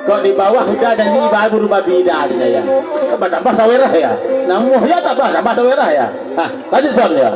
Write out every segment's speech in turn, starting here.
Kok di bawah udah jadi baru babida aja ya. Tambah sawerah ya. Namun ya tambah sawerah ya. Hah, lanjut soalnya.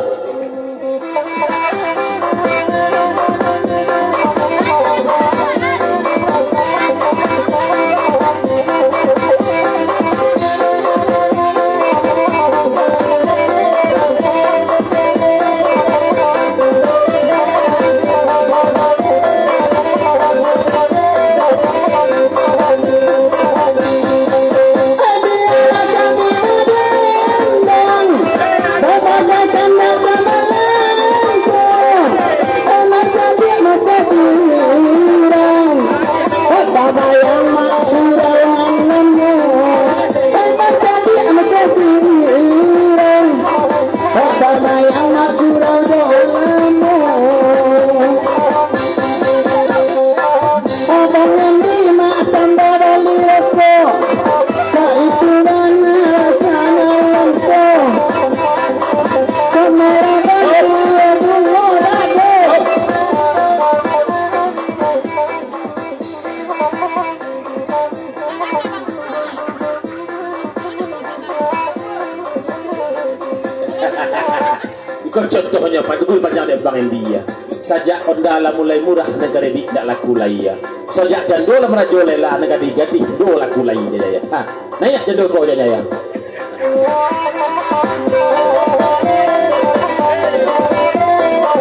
Contohnya padugul panjang dari Bang India. Sajak ondala mulai murah negara di tak laku laya. Sajak jandola merajole lah negara di gadi do laku laya ya. Ha, naik jandol kau ya ya.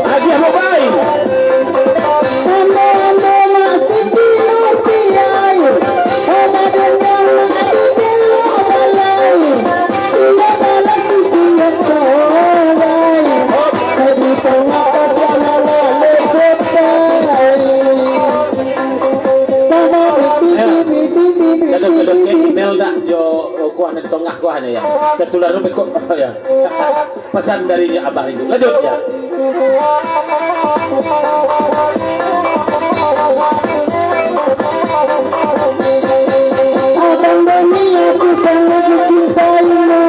Lagi apa baik? Tengah kuah ya, ketular rumput kok ya. Pesan darinya abang itu. Lanjut ya. Abang Doni aku sangat mencintaimu.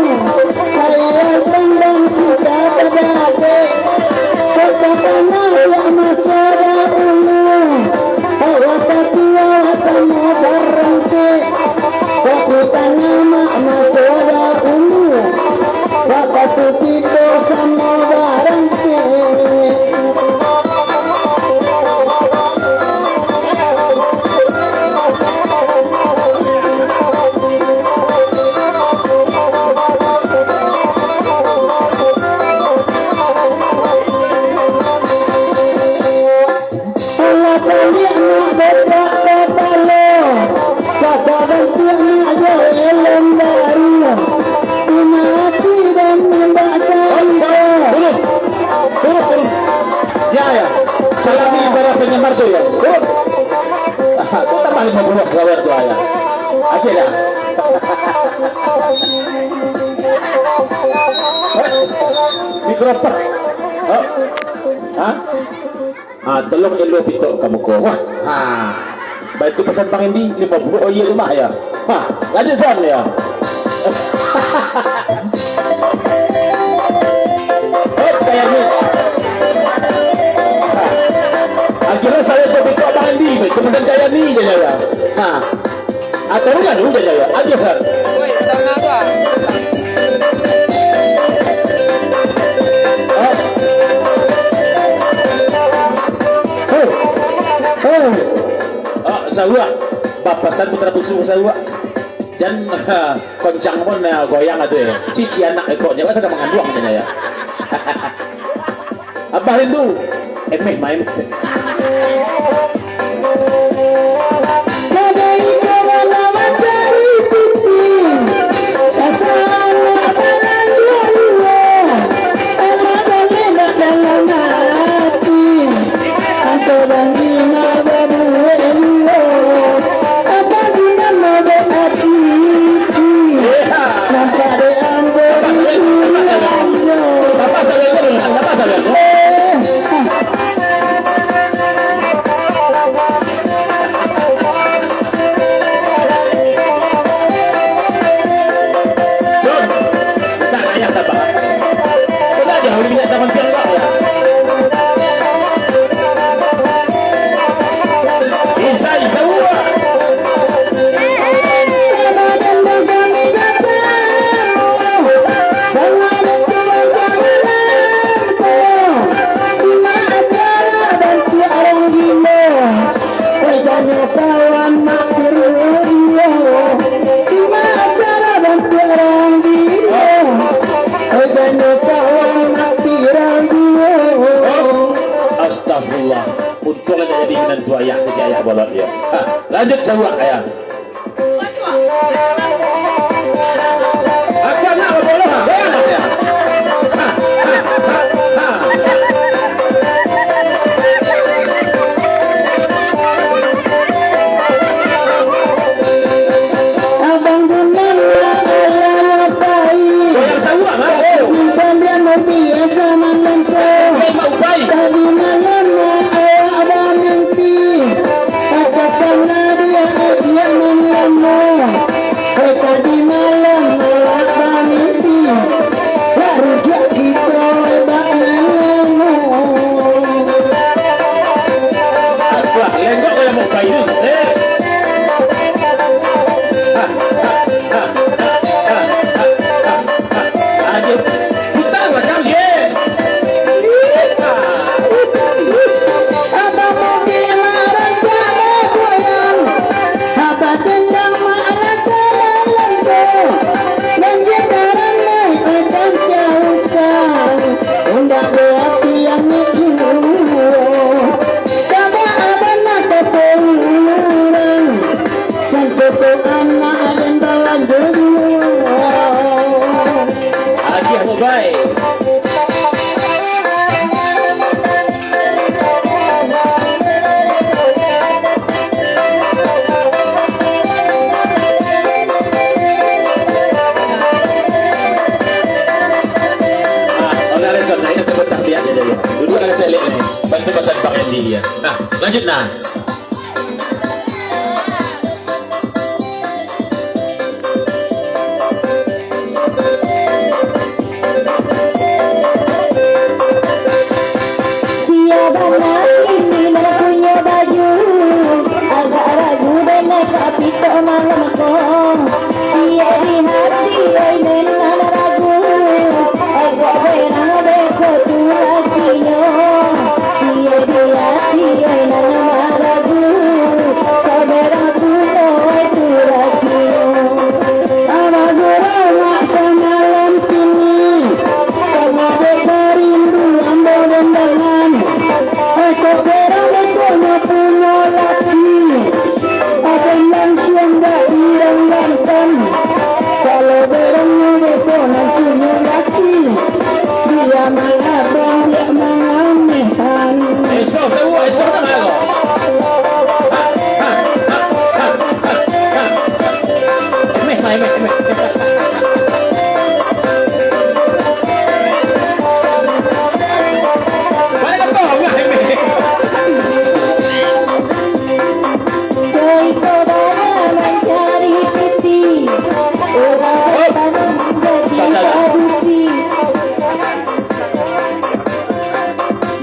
Saya pandang cinta padamu. Katakanlah ya masyarakat. Awak tua kamu berhenti. Aku tanya makna saudaramu. Waktu kita sama barangku. Mikrofon. Tolong elo pitok kamu ko. Wah. Baik itu pesan Bang Indi 50. Oh iya rumah ya. Lanjut son ya. Kayak ni. Akhirnya saya coba pitok Bang Indi, kemudian kayak ni je ya. Atau enggak dulu ya. Aja Sar. Woi, tengah gua. Sawa bapasan putra pusu sawa dan koncang pun goyang ada ya cici anak ekornya kan sedang mengandung ya. Abah Hindu main sewa ya. Aku anak bola ya. Nah, lanjut nah.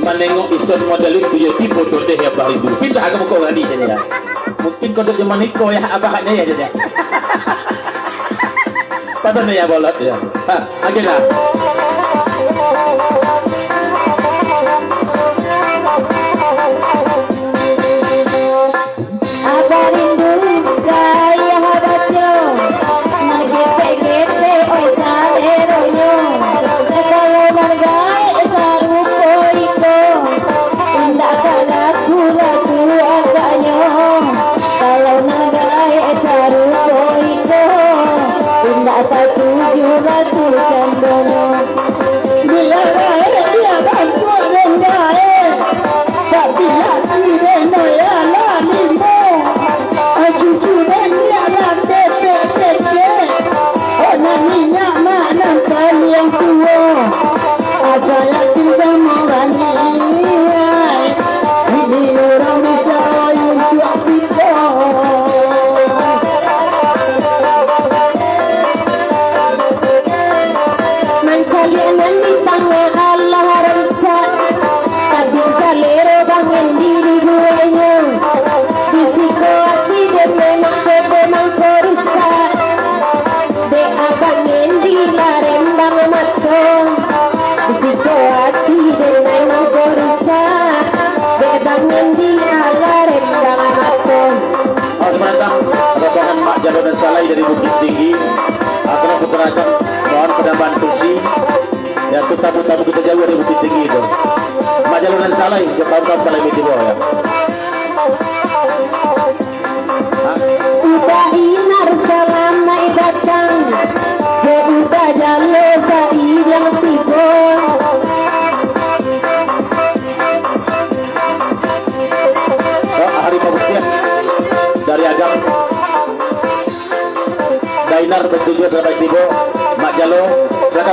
Menengok ison model itu ya tipe dodeh ya bari dulu pindah agak kau lagi jadi ya mungkin kau dok zaman itu ya abahnya ya jadi pada nih ya bolot ya akhirnya dari Bukit Tinggi akan keberatan mohon penambahan kursi ya tamu-tamu kita jauh dari Bukit Tinggi itu majalah dan salai ya tahun-tahun salai itu ya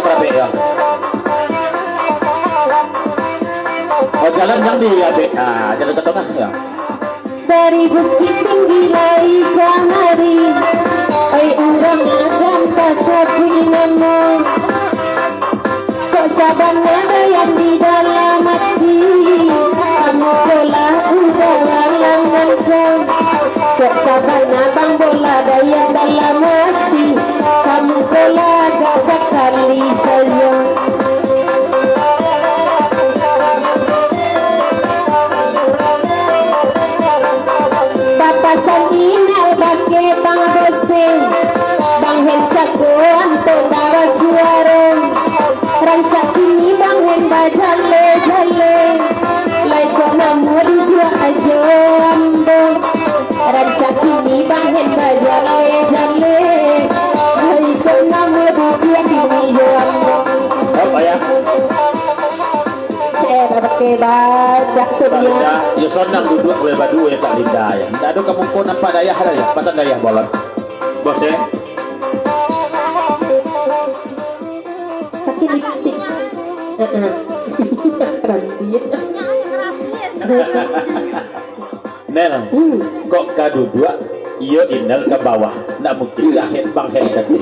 berapa ya? Oh jalan yang di ya, jalan ke tengah ya. Dari bukit tinggi lai kamari, ai urang akan kasapu inamu. Kok sabana yang di dalam hati, kamu bola udah langan kau. Kok sabana bang bola yang dalam hati, kamu bola gak sekali saja. Sanginal bake bang bose bang hen cako anto dawa suara rancak ini bang hen bajale jale lai kona mudi dua ajo ambo rancak ini bang hen bajale jale lai kona mudi dua ini jo ambo apa ya? Pakai badak sedia. Ya sonang duduk oleh badu ya tak linda ya. Tidak ada kamu kau nampak dayah ada ya. Pasal dayah bolot. Bos ya. Pakai lipstick. Rantian. Nel, kok kadu dua? Iyo inal ke bawah. Nak mungkin lahir bang hen katih.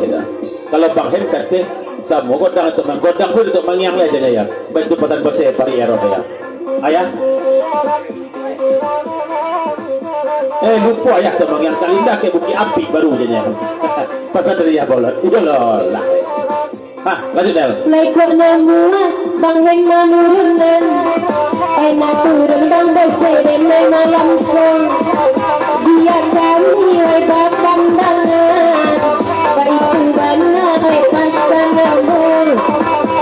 Kalau bang hen katih, sama godang untuk menggodang pun untuk mengiang lah aja ya. Bantu pesan bos ya pari ero ya. Ayah. Lupa ayah teman yang kalinda ke bukit api baru jadinya. Pasal dari ya bolot. Iya loh lah. Hah, lanjut Del. Laikok namua bang heng manurunan. Enak turun bang beseden malam kong. Dia kami oi bapandangan. Baitu bana oi pasangan.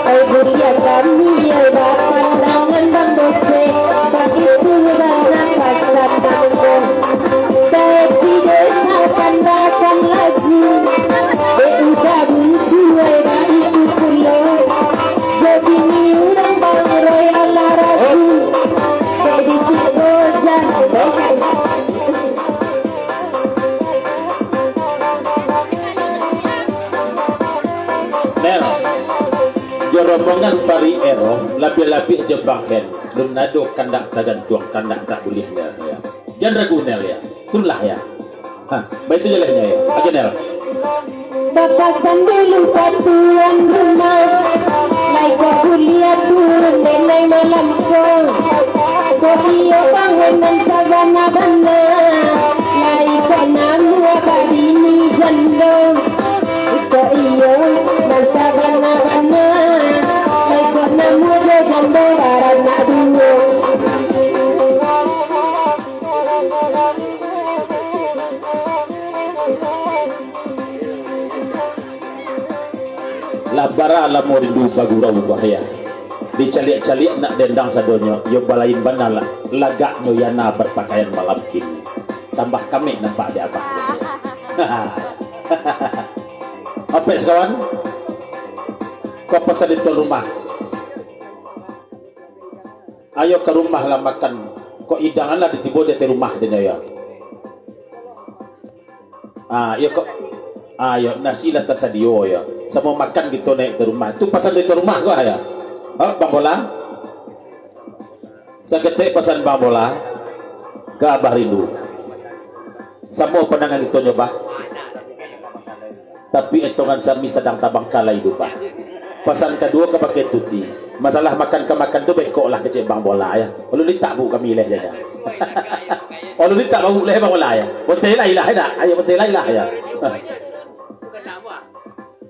Oi buria kami oi bapandangan bang bose. Baitu bana pasangan. Tapi desa kandakan lagi. Udah buntu oi baitu pulau. Jadi ni urang bang roy ala ragu. Jadi si gojan. Nel, joromongan pari ero, lebih-lebih jebang hen, lunado kandak tagantuang kandak tak bolehnya ya. Jangan ragu Nel ya, itulah ya. Hah, baik itu jalannya ya. Oke Nel. Bapak sambil lupa tuan rumah. Laika kuliah turun denai malam kau. Kau iyo bangunan sabana bana. Laika namu abadini jandong. Kau iyo dan sabana bana. Laika namu jandong barat nak dua. Labara lamo rindu bagurau bahaya. Dicaliak-caliak nak dendang sadonyo, yo balain banala, lagaknyo yana berpakaian malam kini. Tambah kami nampak dia apa. Apa sekawan? Kau pesan di rumah. Ayo ke rumah lah makan. Kok idangan lah ditibo di rumah dia ya. Ayo kok. Ayo nasi lah tersedia ya. Sama makan gitu naik ke rumah. Itu pesan di rumah gua ya. Oh, Bang Bola. Seketik pesan Bang Bola ke Abah Rindu. Sama penangan itu nyoba. Tapi hitungan sami sedang tabang kala itu Pak. Pesan kedua ke pakai tuti. Masalah makan ke makan tu baik kok lah kecil Bang Bola ya. Kalau ditak bu kami leh dia. Kalau ditak bu leh Bang Bola ya. Betul lah ilah dah. Ayo betul lah ilah ya.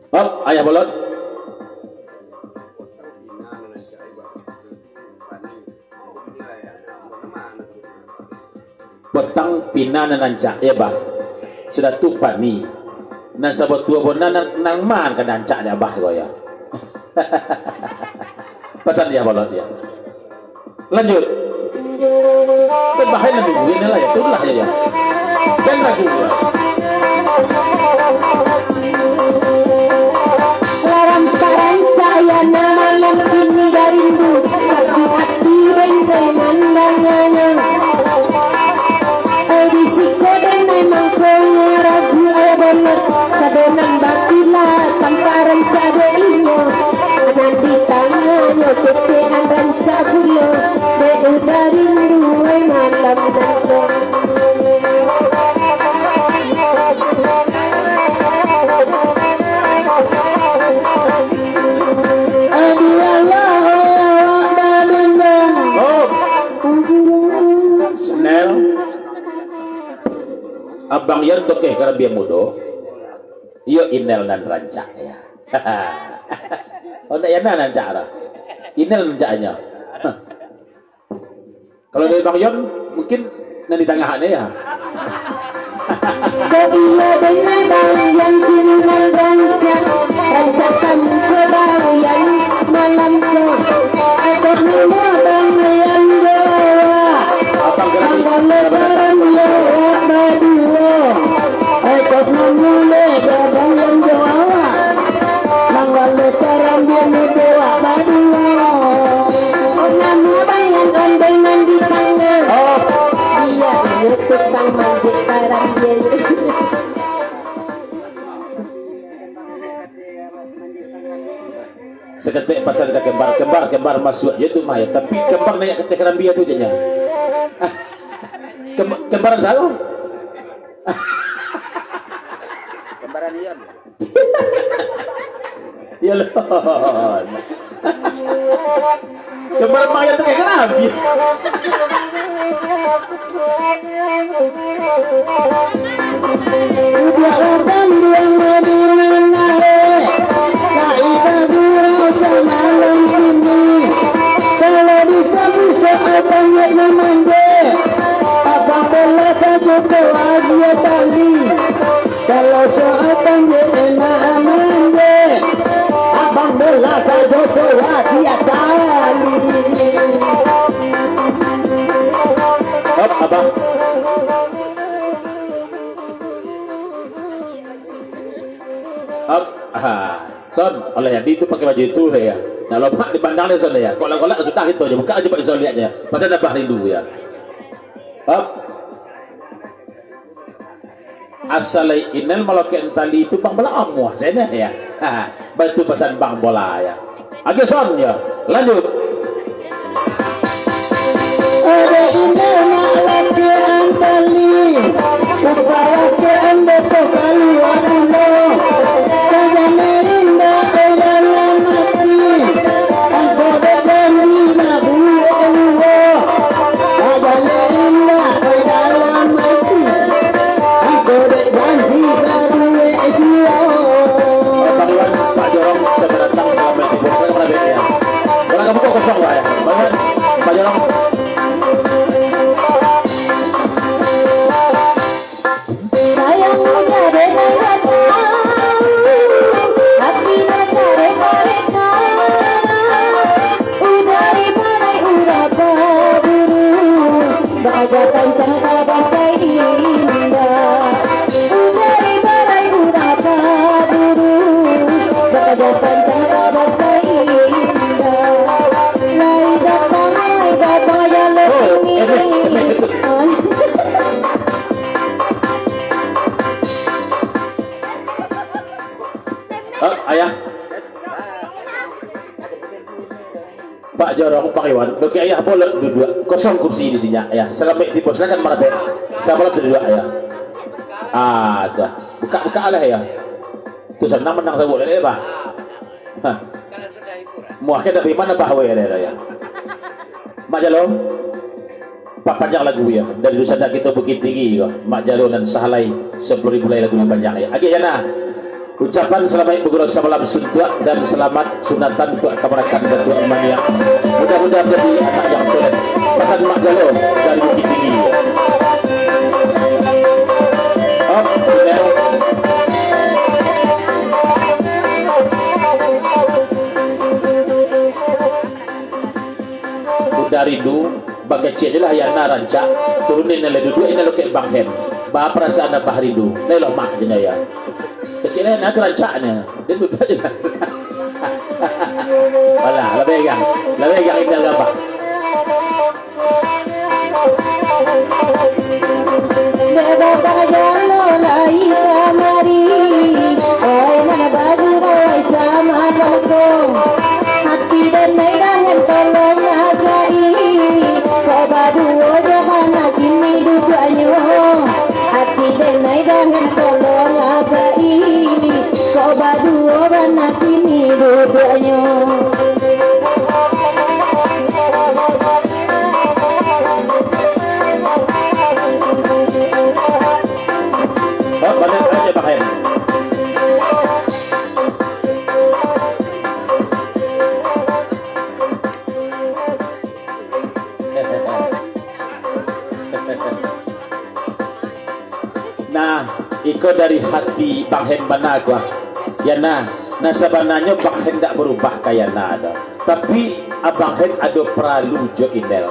Oh, ayah bolot. Petang pina nancak ya bah. Sudah tupan ni. Nan sabat tua bona nang man kan nancak ya bah go ya. Pesan dia bolot ya. Lanjut. Kan bahaya nanti ini lah ya. Itulah ya. Dan lagu ya. Saya malam ini rindu sakit hati benteng mandangannya. Risiko dan memang kau ragu ayah benar. Sadonan bakilah tanpa rencana ini. Balo kecean ranca bulo Bedu dari duai malam nangkong Abang Yan toke karena biar mudo. Iyo inel dan rancak ya. Oh, ya nan cara. Inel rancaknya. Kalau dari Bang Yon mungkin nanti tangannya ya. Iya dengan bang yang cinta rancak Rancak kamu ke bang yang malam ke Ajak nama bang yang bawa Tanggal lebaran lewat berdua Ajak nama lebaran yang bawa Tanggal lebaran dia bawa berdua Oh nama bang yang ondengan di tangan Iya itu tukang manjat barang dia Seketik pasal ke kembar masuk aja tuh Maya, tapi kembar naik ketik kerambia tuh jadinya. Kembaran salah. Kembaran Ion. Ya loh. Kembaran Maya tuh kayak kerambia. Kalau seorang dia enak mande, abang bela saja dia tali. Hop, abang. Hop, Son, oleh yang itu pakai baju itu ya. Nah, lompat di pandang dia Son ya. Kolak-kolak sudah itu aja, buka aja Pak Son lihatnya. Pasal ada rindu ya. Hop. Asalai inel maloken tali itu bang bola amuah sana ya. Bantu pesan bang bola ya. Oke Son ya. Lanjut. Ada inel maloken tali, upaya ke anda kali wadulo. Jangan indah dalam hati, aku berani nabu Allah. Jangan indah dalam hati. Pak Jorong sudah datang selama di Bursa kepada ya. Orang kamu kok kosong Pak ya? Banget Pak Jorong. Sayang udah desa hati macare mereka udah ibarai udah kaburu bagaikan cahaya bagai indah udah ibarai udah kaburu bagaikan cahaya bagai indah lai datang ya lebih Ayah Pak Jorong Pak Iwan oke ayah boleh duduk kosong kursi di sini ayah selama di pos silakan marabe saya boleh berdua ayah ada buka alah ya tuh senang menang saya boleh deh Pak muakhir dari mana bahwa ya Mak Jalong Pak panjang lagu ya dari dosa kita bukit tinggi ya Mak Jalong dan Sahalai 10.000 lagu yang panjang ya agi ya nah ucapan selamat bergurau semalam suntuk dan selamat sunatan untuk kemerdekaan dan Tuhan Mania mudah-mudahan menjadi anak yang soleh pesan Mak Jalo dari Bukit Tinggi udah rindu bagai cik lah yang naranca turunin nilai duduk ini lo kayak Bang Hen bah perasaan apa rindu nilai mak jenak ya kecilnya nanti rancaknya dia lupa juga alah lebih gang indah apa beba bajalo lai kamari oi mana baju oi sama dongkong hati dan medan mana kini duduknya. Oh, balik aja pakai. Nah, iko dari hati Bang Hen Banagwa. Ya nah sebenarnya Bang Hen tak berubah kayak nada. Tapi Abang Hen ada perlu jo Inel.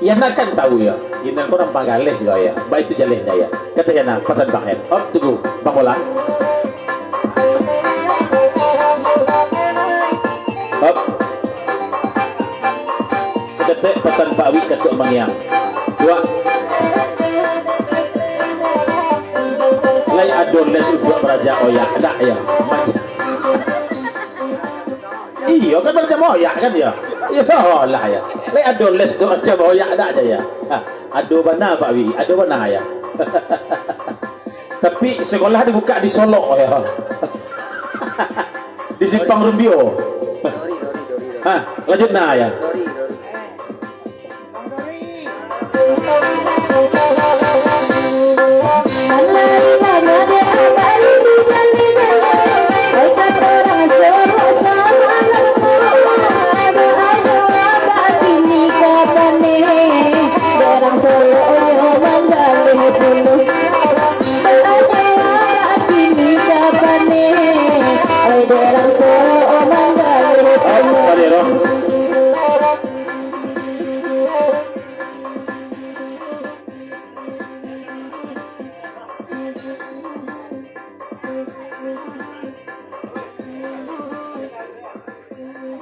Ya kan tahu ya, Inel orang Pagaleh juga ya. Baik itu jaleh ya. Kata ya pesan Bang Hen. Oh tunggu, Bang Bola. Hop. Sedetik pesan Pak Wi ketuk mengiang. Dua. Lai adoles udah beraja oyak ada ya. Iya kan beraja oyak kan ya. Ya lah ya. Lai adoles tu beraja oyak ada aja ya. Ado mana Pak Wi? Ado mana ya? Tapi sekolah dibuka di Solo ya. Di Simpang Rumbio. Dori. Lanjut nah ya. Dori.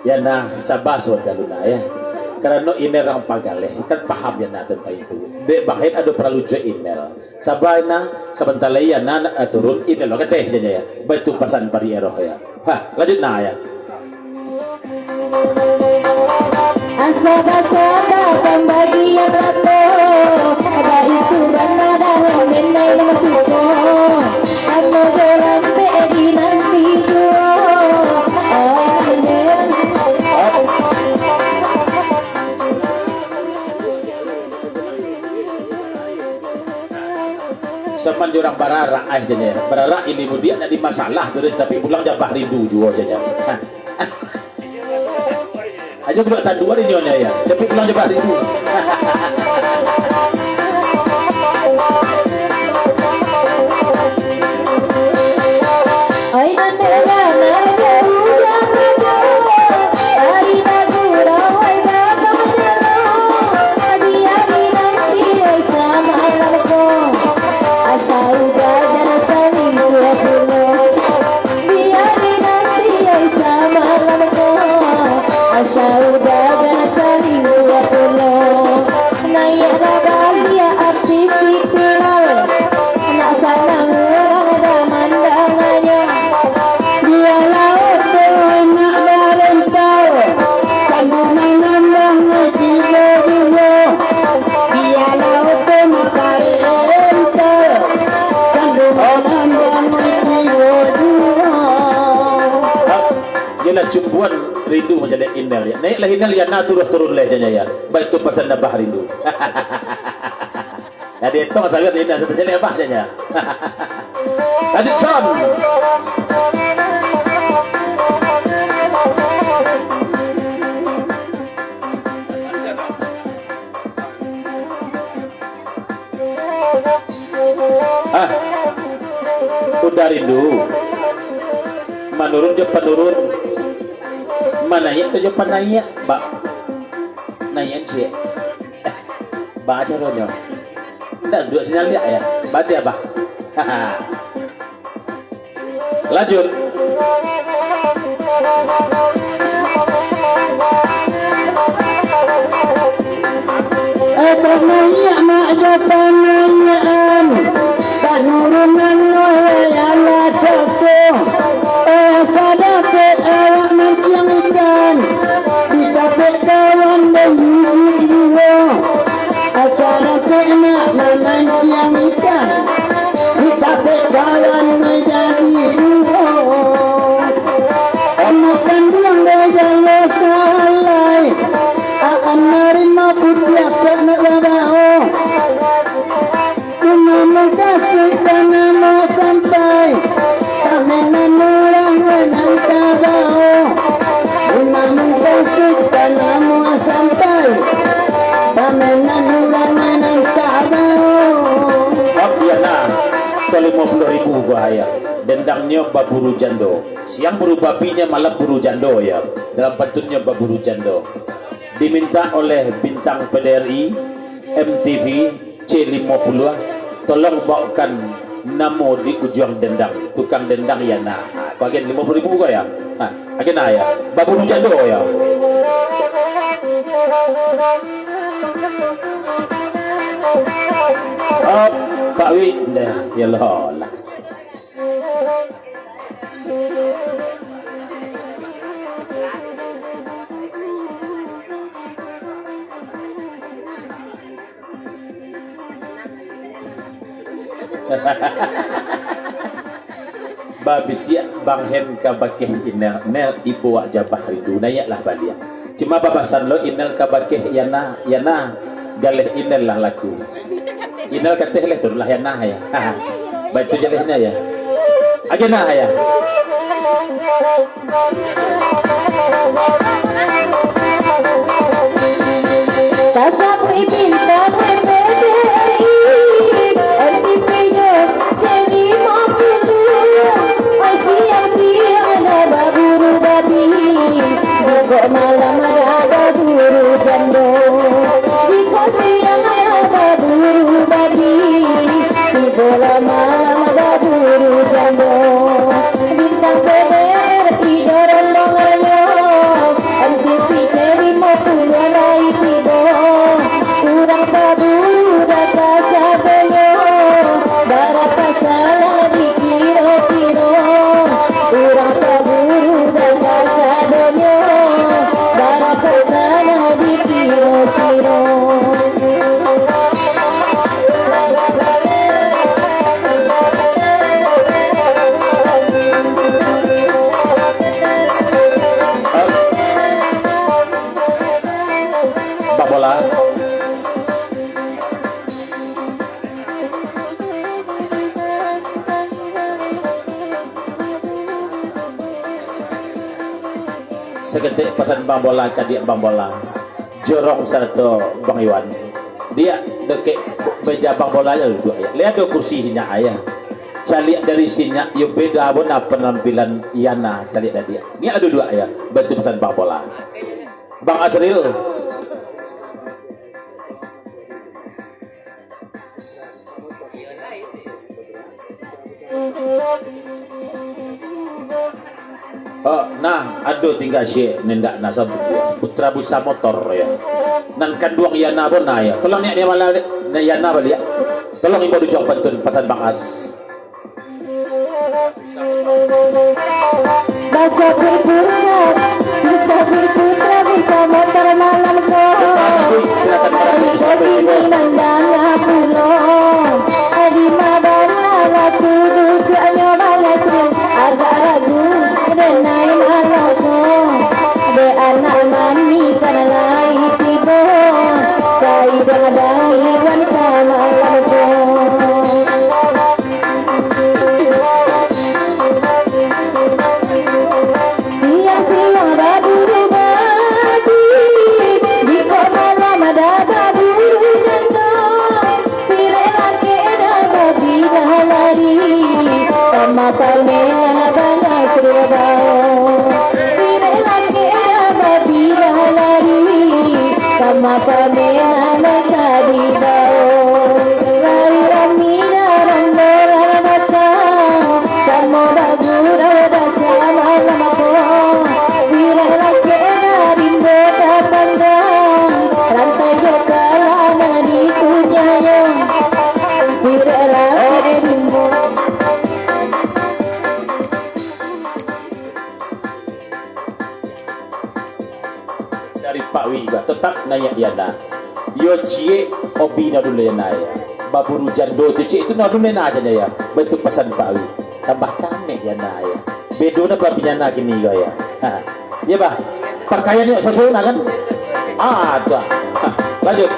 Ya sabas wad galuna ya. Karena iner ang Pagaleh kan paham ya tentang itu. De bahit ada perlu jo iner. Sabay sebentar lagi ya turun iner lo kateh ya. Batu pasan pariero ya. Lanjut ya. Asaba-saba pembagian rato, ada itu rana dalam menai masiko. Amo dalam pedi nanti jo. Sepan orang barara jadinya. Barara ini dia ada masalah tapi pulang jabah rindu juga jadinya. Aja buat dua di nyonya ya. Tapi pulang jabah rindu. Cumbuan rindu menjadi inel ya. Naiklah inel ya turun lejanya ya. Baik itu pesan nabah rindu. Jadi itu masalah inel sebenarnya apa aja. Adit son. Udah rindu. Menurun je penurun. Mananya tu jawapan nanya, nanya sih, baca rohnya, tidak dua sinyal dia ya, baca apa? Lanjut. Nanya mak jawapan nanyaan, tak nurunan ya lah jatuh, sadapet awak nanti yang ikan, ditapet kawan dan gigi dua, acara kena nanti yang ikan, ditapet kawan menjadi dua. dendangnya baburu jando. Siang buru babinya malam buru jando ya. Dalam pantunnya baburu jando. Diminta oleh bintang PDRI, MTV, C50, tolong bawakan namo di ujung dendang, tukang dendang ya nah. Bagian 50.000 kok ya. Agena ya. Baburu jando ya. Oh, Pak Wi, ya Allah. Babis ya Bang Hen kabakeh inel nel ibu wak jabah rindu nayak lah balia. Cuma babasan lo inel kabakeh yana galeh inel lah laku. Inel kateh leh tur lah yana ya. Baik tu jalehnya ya. Agena ya. Kasapi pinta PDRI MTV-nya C50 siang-siang ada baburu babi juga malam ada baburu jando Diko siang ada baburu babi juga malam ada baburu jando bintang PDRI dorong dongannya MTV C50 naik tidur kurang baburu data sabenya barata salah dikira-kira kurang baburu data sabenya barata salah dikira-kira. Bak bola. Seketik pesan Bang Bola kadik Bang Bola. Jorong sarto Bang Iwan. Dia dekek meja Bang Bola aja duduk ya. Lihat do kursinya ayah. Calik dari sini yo beda pun penampilan Yana calik dari dia. Ni ada dua ya. Bantu pesan Bang Bola. Bang Azril. Oh, nah, aduh tinggal si nendak nasa putra busa motor ya. Nan kanduang Yana pun na ya. Tolong ni malah Yana balik ya. Tolong ibu dujok pantun pesan Bang As. Baca berpusat, bisa berputra, bisa motor malam kau. Ini nandang pulau, di madana laku duduknya banyak sering agak ragu dan naik malam kau. De anak mani karena lain tiba, saya dengan iwan sama malam kau. Siang-siang baburu babi, di malam ada baburu janda. Pilih laki ada babi dah lari, sama palingan banyak serabau. Pilih laki ada babi dah lari, sama palingan jadi bau. Lari amina ramboran batang, sama baburu ada sama lama. Bila laki ada rimbo tak pandang, rantai jokala di kunyayang. Bila laki rimbo Dari Pak Wi juga tetap nayak Yana. Yo cie obi na dulu ya naya. Baburu jando cie itu na dulu na aja ya. Bentuk pesan Pak Wi. Tambah kane ya naya. Bedo na babinya na gini ya. Ya bah. Pakaian yuk sesuai kan? Ada. Lanjut.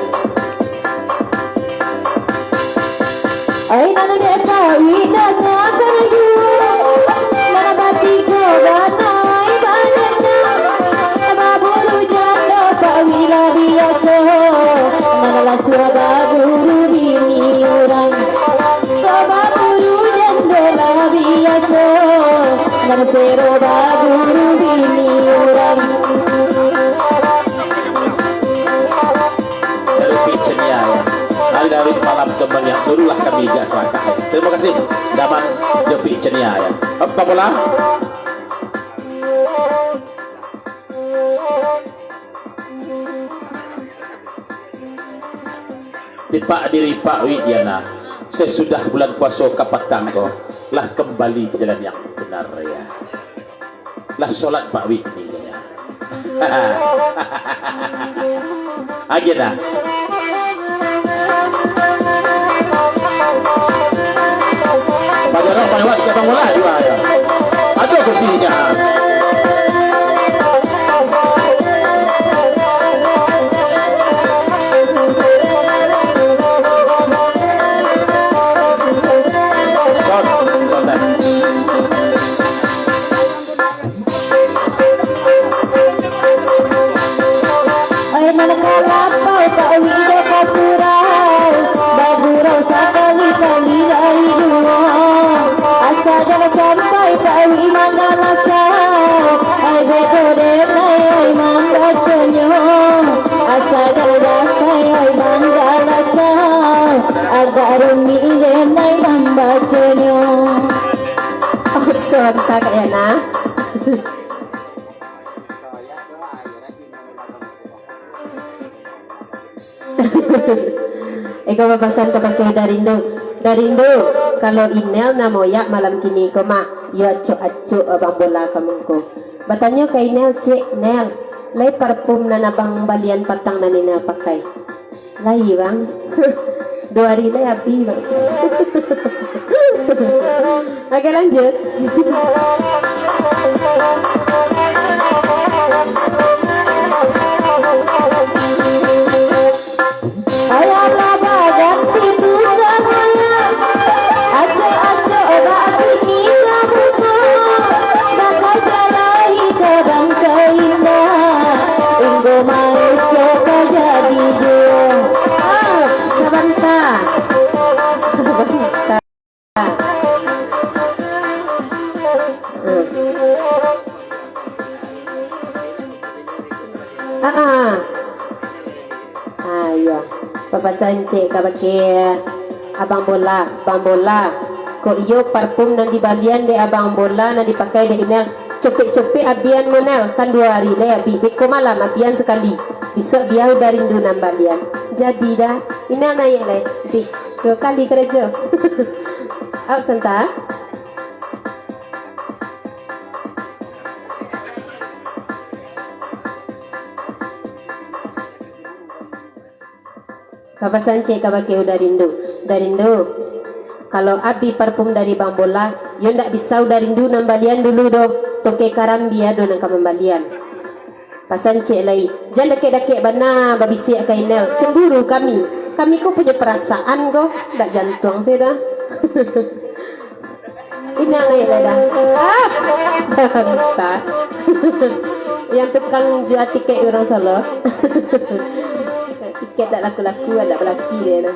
ay nana deta wida ngakar yu mana batiko banai banana baburu janda pawila biasa mana lasua baburu bini orang baburu janda la biasa ni ya. Apa bola? Tipak diri Pak Widiana, sesudah bulan puasa kapatang ko, lah kembali ke jalan yang benar ya. Lah solat Pak Widiana. Agenda. Pada orang lewat ke bang bola juga ya. Ada kursinya. Ay manakalapaw pauwi ka surau, bagurau sakali-kali dari dua. Asa jangan sampai pauwi mangalasau, ay bekodek ay mambacanya. Asa jangan ay mangalasau, agak rumi ay mambacanya. Oh, contoh kayak nah. Ikaw mapasan ka pakai Darindo kalau email na moya malam kini ko ma yo acu abang bola kamu ko batanya kay Nel cek Nel lay parfum na nabang balian patang na nina pakai lay bang 2 hari lay api bang. Oke lanjut. Ayala bagat tiduran hanya aco-aco bagi kita buka bakal jalai kadang keindah inggo maesok jadi dia sebentar ya papasan cek kabake abang bola ko iyo parfum nan di balian de abang bola nan dipakai de inel cepet-cepet abian monel kan 2 hari le abi beko malam abian sekali besok dia udah rindu nan balian jadi dah inel naik le di 2 kali kerja. Au senta Kapasan cek kabake udah Darindo kalau abi parfum dari bang bola yo ndak bisa udah rindu nambalian dulu do toke karambia do nang kamambalian pasan cek lai jangan dake-dake bana babisi kainel cemburu kami kok punya perasaan kok ndak jantung sih dah. Ini ngai dah yang tukang jual tiket orang Solo. Tiket tak laku-laku ada belaki dia nah.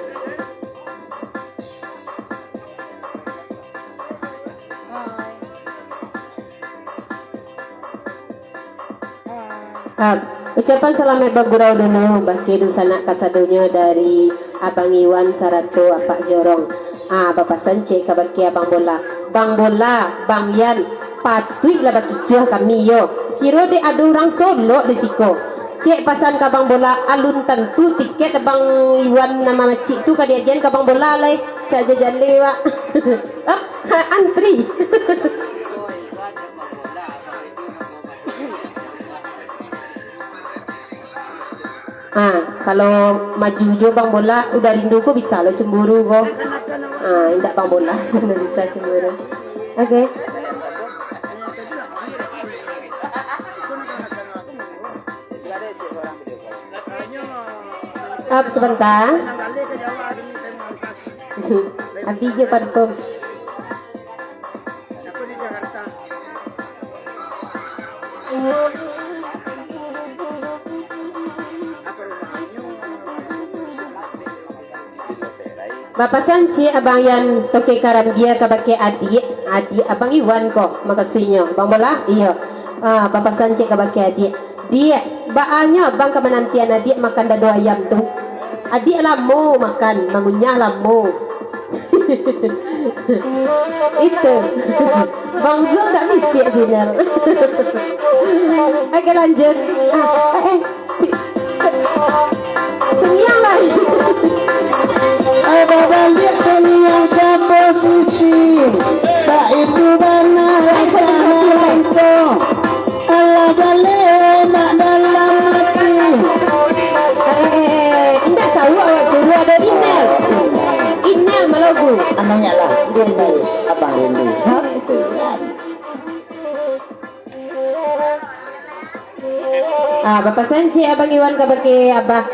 Ucapan selamat bagurau dulu bagi dusana kasadunya dari Abang Iwan Sarato Apak Jorong. Bapak Sance kabaki Bang Bola, Bang Yan, patui lah baki cuah kami yo. Kiro de ada orang Solo de siko. Cek pasan ka Bang Bola alun tentu tiket Bang Iwan nama macik tu kadiajian ka Bang Bola lai. Cak jajan lewa. Antri. Kalau maju jo Bang Bola udah rindu ko bisa lo cemburu ko. Tidak Bang Bola sudah bisa cemburu. Oke. Sebentar. Abdi je parfum. Bapak Sanci abang yang toke karambia kabake adik abang Iwan kok makasihnya Bang Bola iya Bapak Sanci kabake adik dia baanya bang kemenantian adik makan dado ayam tuh adik lamu makan mangunyah lamu Itu Bang Zul tak bisik final. Oke lanjut. Tengah lah. Ada balik yang ke posisi tak itu benar rasanya itu Allah balik nak dalam hati. Indah sahu awak suruh ada email. Email malogu. Anaknya lah Dendi, abang Dendi. Bapak Sanci abang Iwan kabake abah.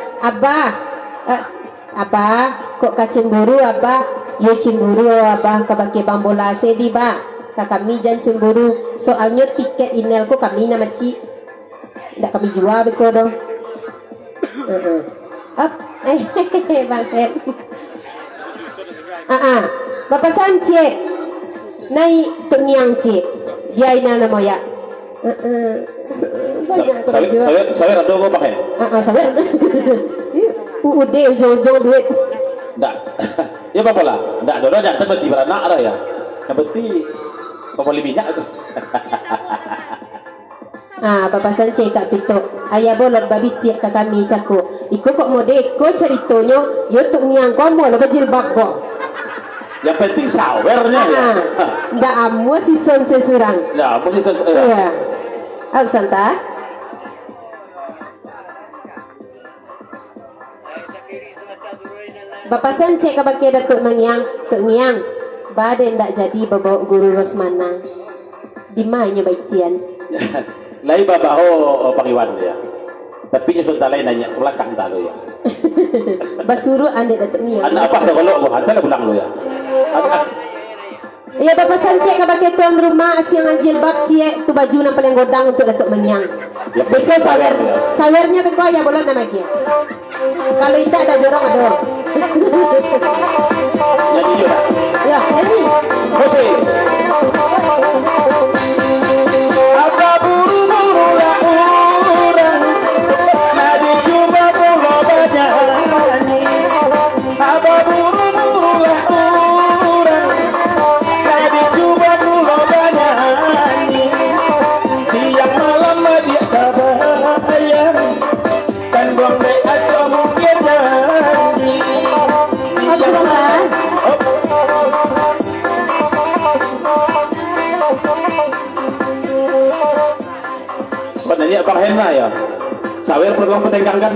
Abah kok kacemburu abah? Ya cemburu abah kabake bang bola sedi ba. Kami jangan cemburu. Soalnya tiket email ko kami nama ci. Ndak kami jual beko dong. Bang Fer. Bapak Sanci naik pengiang ci. Dia ina nama ya. Saya ada apa pakai? Sawer. UUD ujung-ujung duit. Nggak. Ya apa lah? Nggak ada orang jangan berarti beranak ada ya. Yang berarti pembeli minyak tu. Bapak Sanci Kak Pito. Ayah bolot babi siap ke kami caku. Iko kok mode ko ceritanya yo tuk niang ko mo lo jilbab ko. Yang penting sawernya ya. Ndak amu sison sesurang. Ya, mesti Iya. Santa. Bapak Sanci kabake Datuk Mangyang, Tuk Ngiang. Badan ndak jadi bawa guru Rosmana. Di mana baician? Lai babaho pangiwan ya. Tapi nyusun talai nanya belakang talo ya. Basuru ande Datuk Ngiang. Anak apa kalau gua hantar pulang lo ya. Ya Bapak Sanci kabake tuan rumah siang jilbab cie tu baju nang paling godang untuk Datuk Mangyang. Ya, Beko sawer. Sawernya beko ya bola nama kia. Kalau itu ada jorong ada. Nyanyi juga. Ya, ini. Jose. Apa buru-buru lah orang, nadi cuma bola bajani. Apa buru-buru lah orang, nadi cuma bola bajani. Siang malam dia kabayan, kan buang dek aja mungkin janji. Nanya Bang Henra ya, sawer perlu petenggang kan.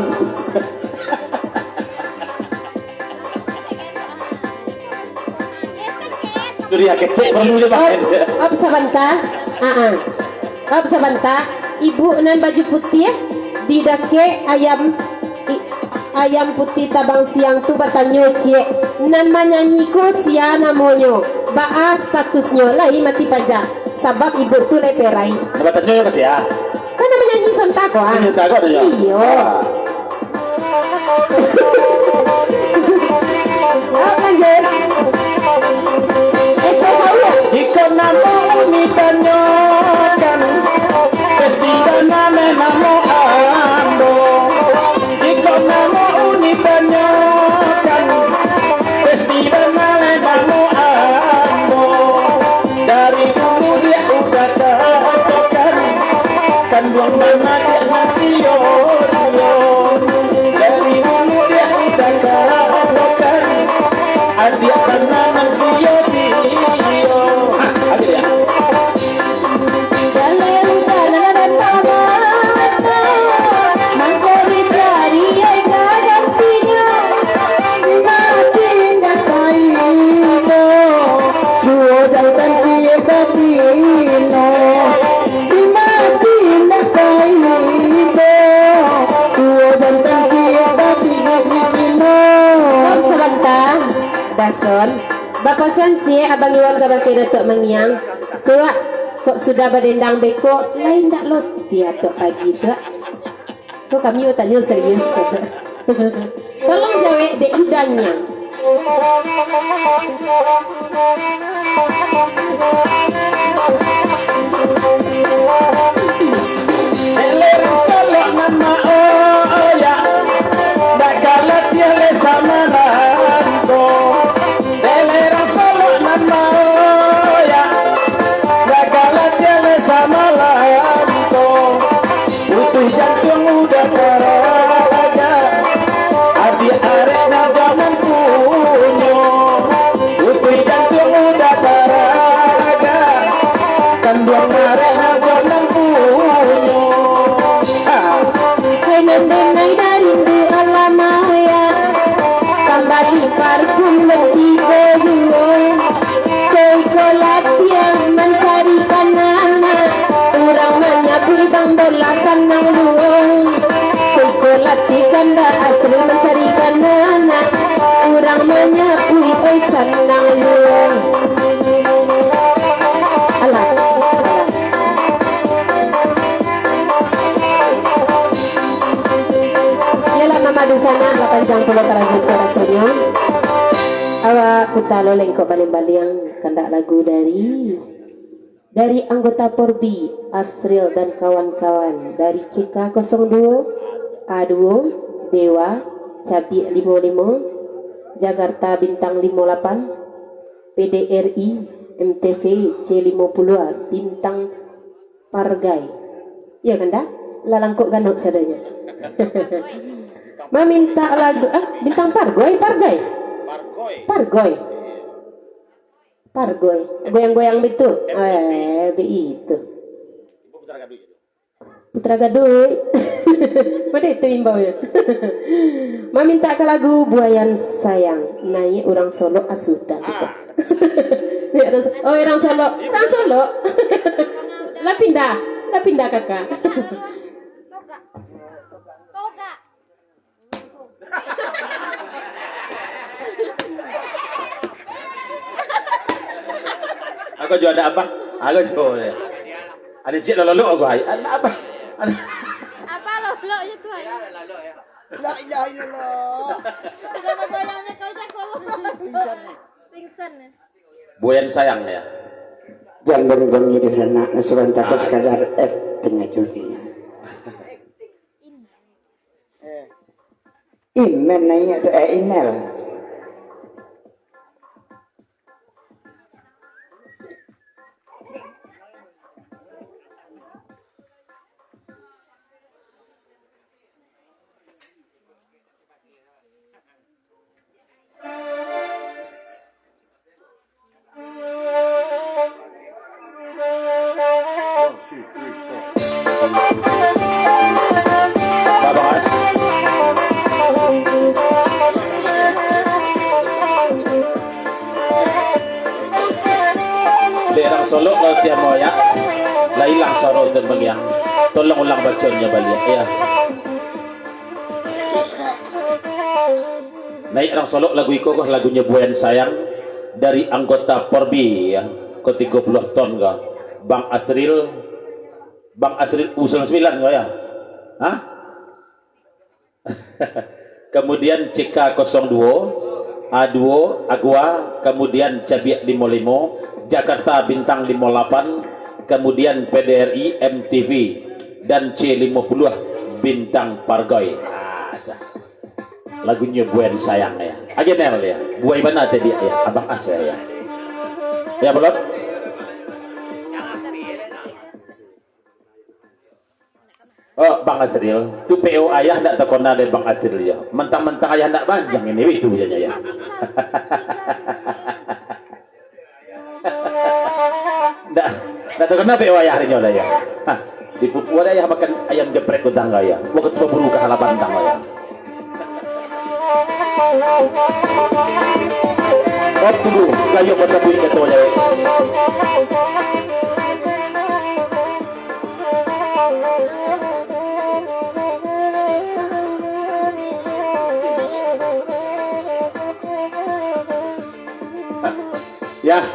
Sudah ketek perlu dia Bang Henra. Ab sabanta. Ab sabanta. Ibu nan baju putih didake ayam putih tabang siang tu batanyo cie nan manyanyi ko sia namonyo baa statusnya lai mati pajak sabab ibu tu leperai. Batanyo kasih ya. Kan namanya nyanyi Santako ah. Santako ada ya? Iyo. Lanjut. Iko namo unitanyo kan Pestida name namo ando. Iko namo unitanyo kan Pestida name namo ando. Dari dulu dia udah katakan kan buang mana dia nasio sio. Dari dulu dia udah katakan adia tanam sio sio. Ada ya. Bapak Sanci abang Iwan kabake Datuk Mangyang tuak kok sudah berdendang beko lain tak loti atau pagi tuak kok kami tanya serius tolong jawab dek udangnya. Sama senang luang Cokolati ganda asli mencari anak kurang menyakui senang luang alah yalah mama di sana 80 karagut rasanya awak kutalo lengkok balik-balik kandak lagu dari anggota Porbi, Astril dan kawan-kawan dari CK02, A2, Dewa, Cabi 55, Jakarta Bintang 58, PDRI, MTV C50 Bintang Pargai. Ya kan dah? Lalangkok ganok sadanya. Meminta lagu Bintang Pargai. Pargoy, goyang-goyang itu, itu. Putra Gaduy. Mana itu imbaunya? Meminta ke lagu Buayan Sayang, naik orang Solo asuda. Oh orang Solo. Lah pindah kakak. Toga. Aku jual ada apa? Aku jual. Ada cik lalu aku hai. Ada apa? Apa lo itu aja. La ilaha illallah. Sudah goyangnya kau cakol. Pingsan. Buayan sayang ya. Jangan gongi di sana sebentar sekadar tengah cutinya. Email nanya tu email. Daerah Solo kalau tiap mau ya, lailang soro dan baliang. Tolong ulang baconnya baliang ya. Naik orang Solo lagu iko kah lagunya Buayan Sayang dari anggota Porbi ya, ke 30 ton kah. Bang Asril usul 9 kah ya? Hah? Kemudian CK02, A2, Agwa, kemudian Cabiak 55, Jakarta Bintang 58, kemudian PDRI, MTV, dan C50 Bintang Pargoy. Lagunya Buayan Sayang ya. Agenel ya. Buai mana tadi ya? Abang As ya. Ya belum? Oh, Bang Asril, tu PO ayah ndak terkona dari Bang Asril ya. Mentang-mentang ayah ndak panjang ini itu aja ya. Ndak terkena PO ayah hari nyola ya. Hah, di Papua ayah makan ayam geprek ke tangga ya. Waktu berburu ke halaman tangga ya. Oh, tunggu, kayu masa bunyi ketua ya. Ya,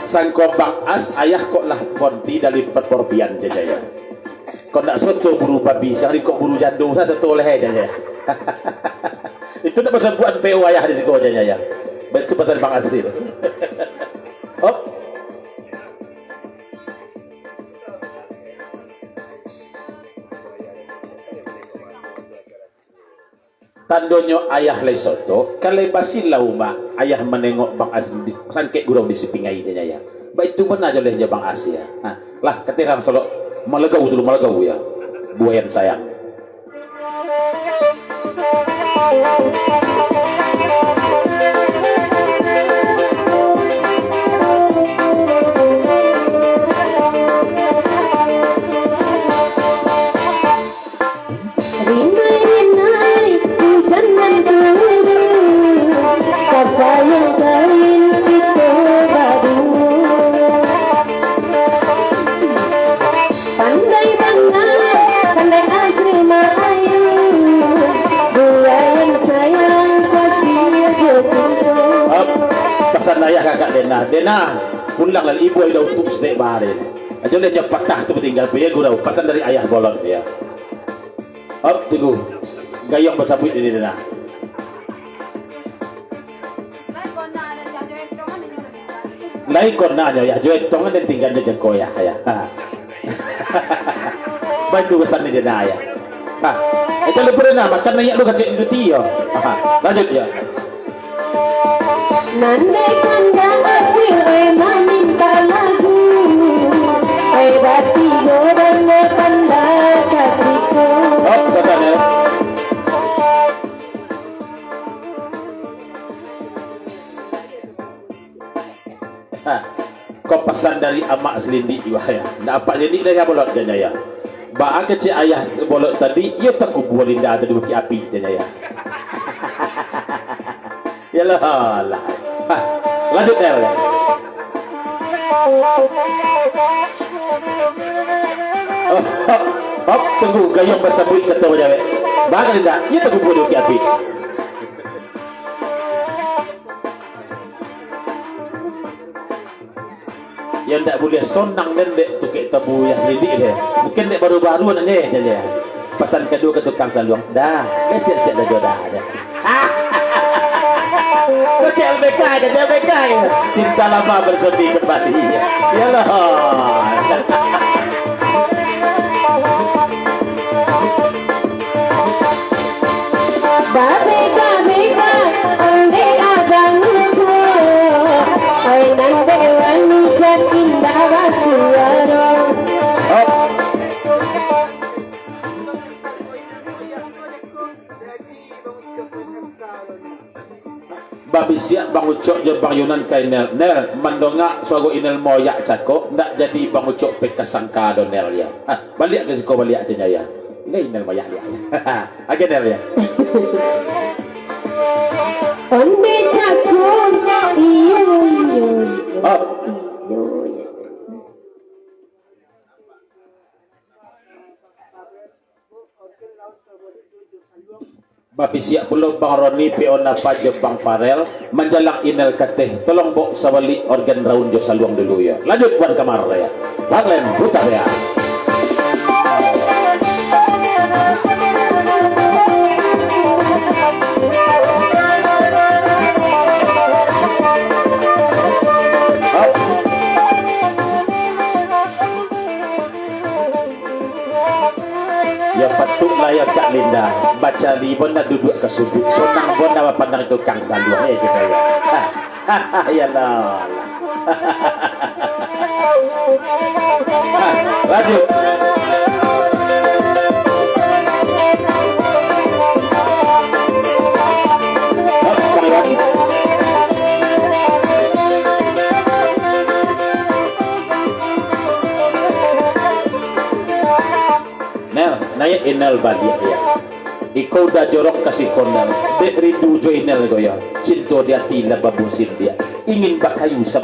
sang Bang As ayah kok lah konti dari perporbian aja ya. Kok nak soto buru babi, sehari kok buru jandung saya satu oleh aja ya. Itu nak pasal buat PO ayah di situ aja ya. Itu pasal Bang As itu. Oh. Tandonyo ayah lesoto kalau basi lauma ayah menengok Bang As sangkek gurau di sepingai dia ya. Baik itu benar aja olehnya Bang As ya. Nah, lah ketirang Solo malegau dulu malegau ya. Buayan Sayang. Pandai ayah kakak Dena pulang lah ibu ay daw tups de bare. Aja dia patah tu tinggal punya gurau pesan dari ayah bolot ya. Op tunggu. Gayong basabut ini Dena. Lai korna aja ya joet tongan dan tinggal dia koyak ya. Bantu pesan ni Dena ya. Ha. Itu lu pernah makan nanya lu kacik duti yo. Lanjut ya. Nandai kandang hasil meminta lagu Bati goreng tanda kasihku Oh, sabar ya. Kau pesan dari amak selindi juga ya. Nak apa jadi dah bolot dia ya. Ba kecil ayah bolot tadi, ia tak kubur linda ada di bukit api dia ya. Yalah lah. Lanjut ya. Oh, tunggu gayung basabut kata bajawe. Ba linda, ia tak kubur di bukit api. Yang tak boleh sonang dan dek tukik tabu yang selidik dia. Mungkin dek baru-baru nak ni je. Pesan kedua ke tukang saluang. Dah, siap-siap dah jodoh dah. Kau CLBK ke CLBK ke? Cinta lama bersepi kembali. Yalah. Beka-beka ande abang lucu Oi nande wanita indah basuara Babi siap bang ucok je bang Yunan kai nel mandonga suago inel moyak cako ndak jadi bang ucok peka sangka donel ya. Balik ke siko balik aja ya. Ini inel moyak dia. Agen nel ya. Onde cakung iyo Oh, Babi siap belum bang Roni piona pajo bang Farel menjalak inel kateh tolong bok sawali organ raun jo saluang dulu ya. Lanjut buat kamar ya. Banglen putar ya. Ya patutlah ya Kak Linda baca libon nak duduk ke sudut sonang pun nama pandang tukang saluang ya kita ya. Ya lah. Lanjut. Sekali lagi. Nel, naik inel balik ya. Ikaw dah jorok kasih konel. Dek rindu jo inel go ya. Cinta dia tila babusin dia. Ingin bakayu sa